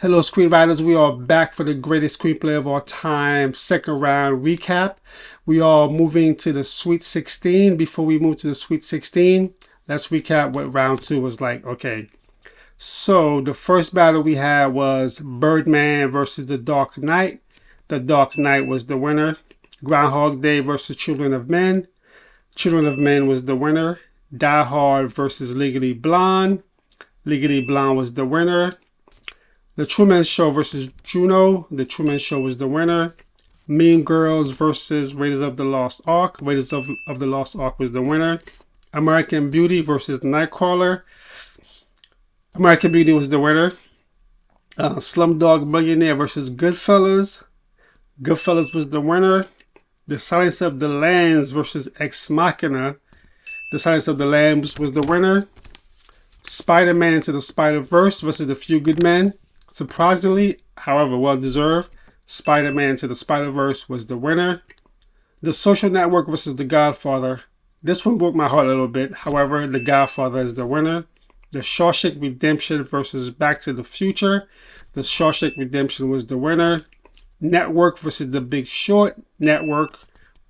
Hello, screenwriters. We are back for the greatest screenplay of all time, second round recap. We are moving to the Sweet 16. Before we move to the Sweet 16, let's recap what round two was like. Okay, so the first battle we had was Birdman versus The Dark Knight. The Dark Knight was the winner. Groundhog Day versus Children of Men. Children of Men was the winner. Die Hard versus Legally Blonde. Legally Blonde was the winner. The Truman Show versus Juno. The Truman Show was the winner. Mean Girls versus Raiders of the Lost Ark. Raiders of the Lost Ark was the winner. American Beauty versus Nightcrawler. American Beauty was the winner. Slumdog Millionaire versus Goodfellas. Goodfellas was the winner. The Silence of the Lambs versus Ex Machina. The Silence of the Lambs was the winner. Spider-Man Into the Spider-Verse versus The Few Good Men. Surprisingly, however well-deserved, Spider-Man Into the Spider-Verse was the winner. The Social Network versus The Godfather. This one broke my heart a little bit. However, The Godfather is the winner. The Shawshank Redemption versus Back to the Future. The Shawshank Redemption was the winner. Network versus The Big Short. Network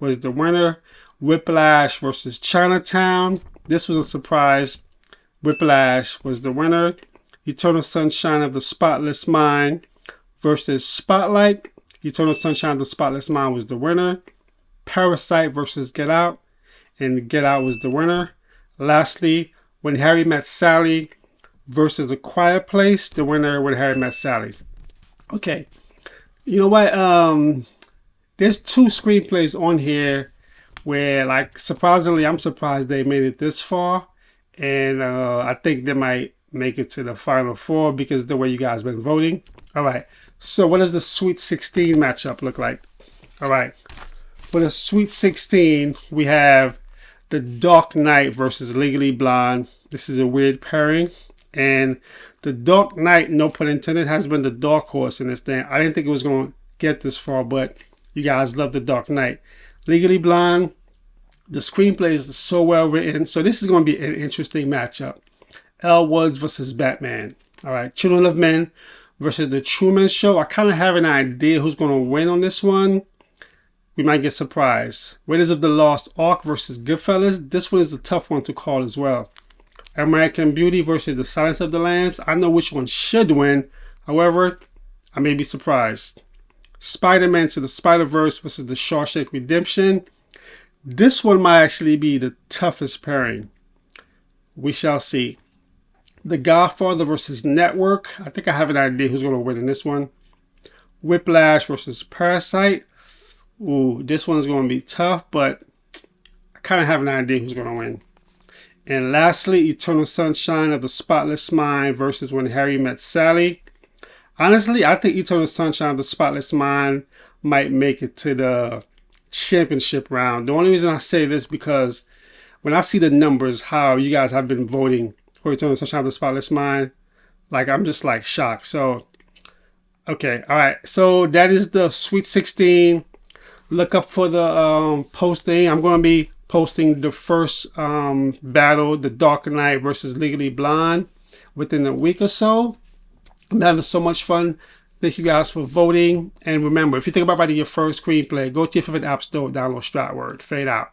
was the winner. Whiplash versus Chinatown. This was a surprise. Whiplash was the winner. Eternal Sunshine of the Spotless Mind versus Spotlight. Eternal Sunshine of the Spotless Mind was the winner. Parasite versus Get Out. And Get Out was the winner. Lastly, When Harry Met Sally versus A Quiet Place. The winner, When Harry Met Sally. Okay. You know what? There's two screenplays on here where, like, surprisingly, I'm surprised they made it this far. And I think they might make it to the final four because the way you guys been voting. All right. So what does the Sweet 16 matchup look like? All right. For the Sweet 16, we have The Dark Knight versus Legally Blonde. This is a weird pairing. And The Dark Knight, no pun intended, has been the dark horse in this thing. I didn't think it was going to get this far, but you guys love The Dark Knight. Legally Blonde, the screenplay is so well written. So this is going to be an interesting matchup. Elle Woods versus Batman. All right. Children of Men versus The Truman Show. I kind of have an idea who's going to win on this one. We might get surprised. Raiders of the Lost Ark versus Goodfellas. This one is a tough one to call as well. American Beauty versus The Silence of the Lambs. I know which one should win. However, I may be surprised. Spider-Man to the Spider-Verse versus The Shawshank Redemption. This one might actually be the toughest pairing. We shall see. The Godfather versus Network. I think I have an idea who's going to win in this one. Whiplash versus Parasite. Ooh, this one's going to be tough, but I kind of have an idea who's going to win. And lastly, Eternal Sunshine of the Spotless Mind versus When Harry Met Sally. Honestly, I think Eternal Sunshine of the Spotless Mind might make it to the championship round. The only reason I say this because when I see the numbers, how you guys have been voting for Eternal Sunshine of the Spotless Mind, like I'm just like shocked. So, okay, all right. So that is the Sweet 16. Look up for the posting. I'm going to be posting the first battle, The Dark Knight versus Legally Blonde, within a week or so. I'm having so much fun. Thank you guys for voting. And remember, if you think about writing your first screenplay, go to your favorite app store, download Stratword. Fade out.